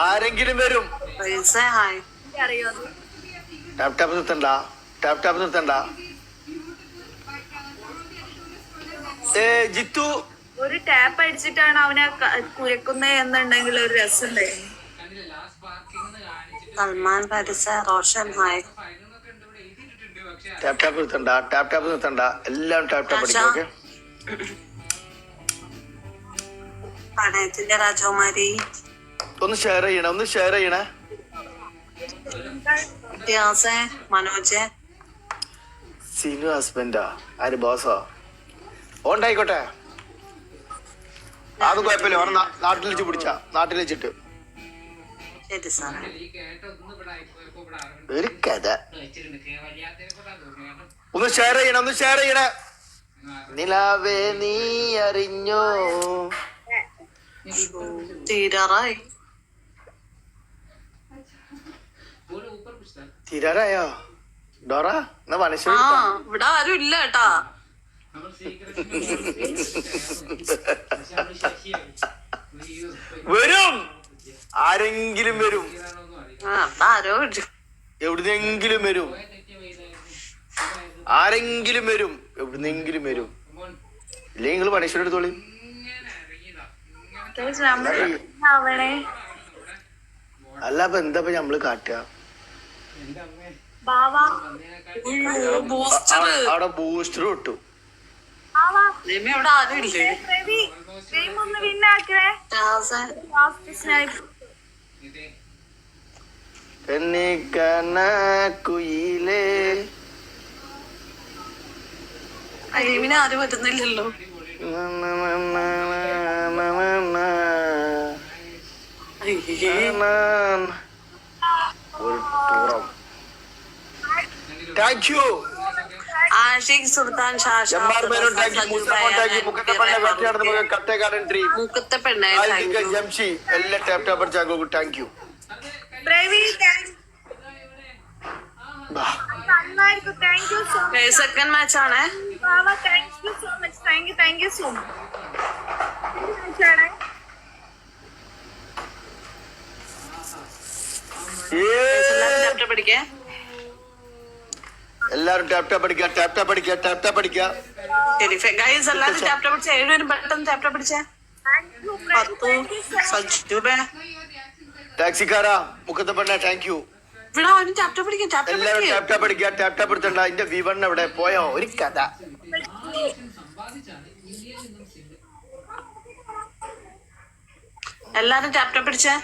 ആരെങ്കിലും വരും. ടാപ്പ് നിർത്തണ്ട. ജിത്തു ഒരു ടാപ്പ് അടിച്ചിട്ടാണ് അവനെ കുരക്കുന്നത് എന്നുണ്ടെങ്കിൽ ഒരു രസമുണ്ടായിരുന്നു. സൽമാൻ പരിസ റോഷൻ ഹായ്. ടാപ്പ് നിർത്തണ്ട. എല്ലാം ടാപ്പ് അടിക്കും. പ്രണയത്തിന്റെ രാജകുമാരി ഒന്ന് ഷെയർ ചെയ്യണേ. മനോജ് സിനു ഹസ്ബൻഡാ? ആര് ബോസോ? ഓണ്ടായിക്കോട്ടെ, അത് കുഴപ്പമില്ല. ഓനെ നാട്ടിൽ വെച്ചിട്ട് ശരി സാർ. ഒരു കഥ. ഒന്ന് ഷെയർ ചെയ്യണേ. നിലാവേ നീ അറിഞ്ഞോ? തീരാറായോ ഡോറ? എന്നാ മനുഷ്യ ഇവിടെ ആരും ഇല്ല കേട്ടാ. വരും, ആരെങ്കിലും വരും. എവിടുന്നെങ്കിലും വരും. എവിടുന്നെങ്കിലും വരും. ഇല്ലെങ്കിൽ നിങ്ങൾ മനുഷ്യരുടെ എടുത്തോളി. അല്ല അപ്പൊ എന്താ നമ്മള് കാട്ടുക? അവിടെ ബൂസ്റ്റർ കിട്ടു. ഇവിടെ ആരും ഇല്ലേ? കുയിലേ അരീമിനെ ആരും പറ്റുന്നില്ലല്ലോ. Thank you. ആഷിഖ് സുൽത്താൻ മുക്കത്തെ പെണ്ണ ജംഷി എല്ലാ ടാപ്പ് ചാങ്കോ താങ്ക് യു. സെക്കൻഡ് മാച്ച് ആണ്. എല്ലാരും ടാപ്പ് പഠിക്കുക. ടാക്സിക്കാരാ മുഖത്തെ പെണ്ണ താങ്ക് യു. എല്ലാരും ടാപ്പ് എടുത്തണ്ട. അതിന്റെ വിവണ്ണ എവിടെ പോയോ? ഒരു കഥ. എല്ലാരും ടാപ്പ് പിടിച്ചേ.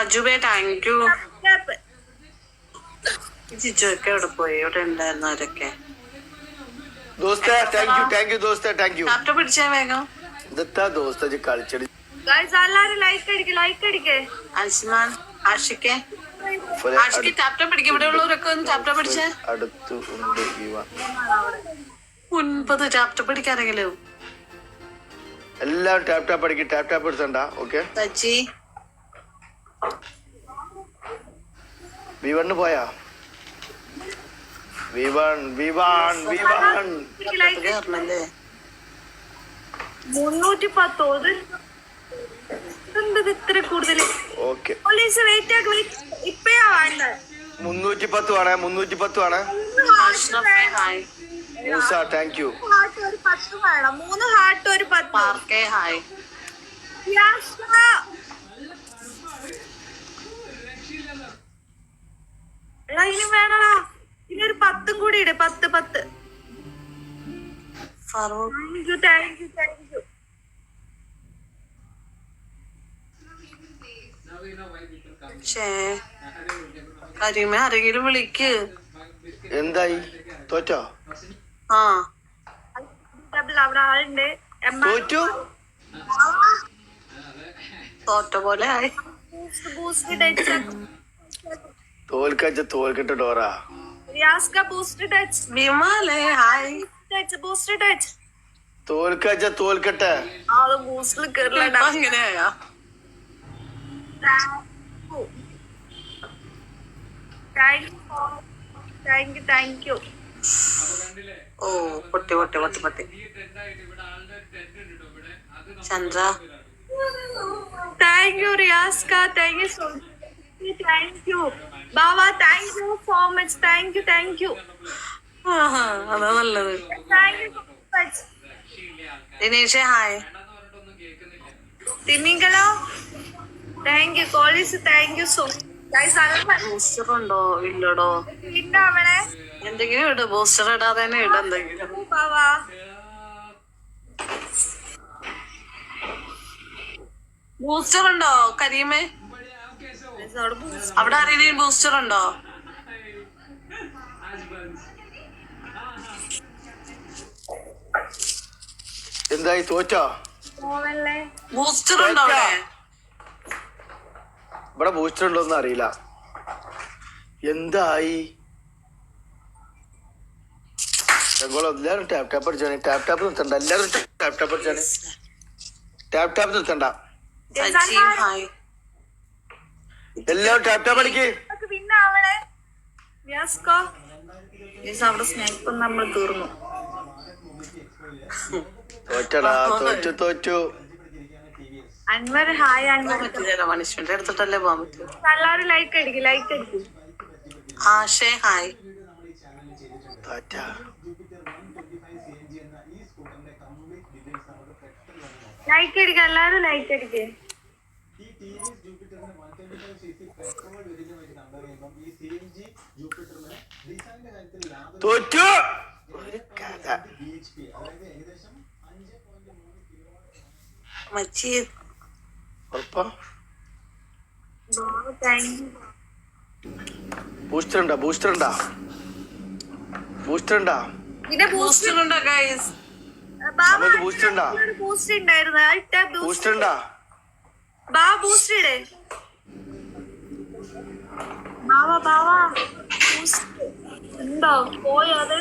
അജുബേ താങ്ക് യു. ജിജോക്കെ എവിടെ പോയി? ഇവിടെ ഉണ്ടായിരുന്നവരൊക്കെ ടാപ്പ് പിടിച്ചേ വേഗം. കളിച്ചടി അസ്മാൻ ആഷിക്കെ ടാപ്പ് പിടിക്കും. ഇവിടെ ഉള്ളവരൊക്കെ ഒന്ന് ടാപ്പ് പിടിച്ചേ. അടുത്ത് ഉണ്ട് 9 ടാപ്പ് പിടിക്കാരെങ്കിലും. എല്ലാവരും ടാപ്പ് എടുത്തണ്ട. ഓക്കെ സച്ചി വിവണ് പോയാ? വിവാൻ 310 ഇത്ര കൂടുതൽ. ഓക്കെ 310 ആണ്. Thank you. 10 വേണം. 3 ഹാർട്ട് ഒരു 10. ഹായ്. ഇനി വേണടാ. ഇനിയൊരു 10 കൂടി ഇട്. 10. Thank you. കരിമ ആരെങ്കിലും വിളിക്ക്. എന്തായി? തോറ്റോ? അവിടെ ആളുണ്ട്. തോറ്റ പോലെ ആയി. തോൽക്കട്ടെ ഡോറ. വിമാലേ ഹായ്. തോൽക്കട്ടെ. അങ്ങനെയാ? Thank you. ഓ പൊട്ടി പൊട്ടി പൊട്ടി പൊട്ടി. ചന്ദ്ര താങ്ക് യു റിയാസ്ക, thank you so much, thank you ബാബ, thank you so much, thank you അതാ നല്ലത്. Thank you so much. Dinesh hi. തിമിംഗലോ താങ്ക് യു. കോളീസ് thank you so much. Booster ഉണ്ടോ? ഇല്ലടോ. പിന്നെ അവളെ എന്തെങ്കിലും ഇട്, ബൂസ്റ്റർ ഇടാതെ തന്നെ ഇട എന്തെങ്കിലും. ബാബാ ബൂസ്റ്റർ ഉണ്ടോ കരീമേ? അവിടെ ആരെങ്കിലും ബൂസ്റ്റർ ഉണ്ടോ? എന്തായി തോറ്റോ? പോവല്ലേ. ബൂസ്റ്റർ ഉണ്ടോ അവിടെ? ഇവിടെ ബൂസ്റ്റർ ഉണ്ടോന്ന് അറിയില്ല. എന്തായി? എല്ലാരും ടാപ്പ് ടാപ്പ് അടിച്ചാണ്. ടാപ്പ് ടാപ്പ് നിർത്തണ്ട. എല്ലാരും ടാപ്പ് ടാപ്പ് അടിച്ചാണ്. ടാപ്പ് ടാപ്പ് നിർത്തണ്ട. ഹായ്. എല്ലാരും ടാപ്പ് ടാപ്പ് അടിക്ക്. പിന്നെ അവളെ റിയാസ്കോ അവിടെ സ്നേഹിപ്പം നമ്മൾ തീർന്നു. തോറ്റടാ, തോറ്റു. അൻവർ ഹായ്. അൻവർ പണിഷ്മെന്റ് എടുത്തിട്ടല്ലേ പോകാൻ പറ്റൂ. എല്ലാവരും ലൈക്ക് അടിക്കും. ആശേ ഹായ്. തോറ്റ ലൈക്ക് അടിക്കുക, എല്ലാരും ലൈക്ക് അടിക്കേ. തോറ്റു. മച്ചി ഉറപ്പാ? Thank you. ബൂസ്റ്റർ ഉണ്ടാ? പിന്നെ ബൂസ്റ്റർ ഉണ്ടോ ഗൈസ്? ബൂസ്റ്റർ ഉണ്ടാ? ബൂസ്റ്റ് ഉണ്ടായിരുന്നു. ബൂസ്റ്റർ ഉണ്ടാ? ബൂസ്റ്റ് ഇടേ ബാവാ. ബൂസ്റ്റ് ഉണ്ടോ? പോയോ അത്?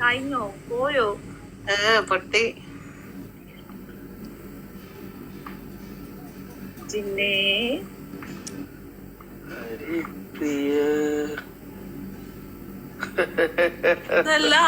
കഴിഞ്ഞോ? പോയോ? പൊട്ടി. പിന്നെ ഹരിപ്രിയ ഇതെല്ലാം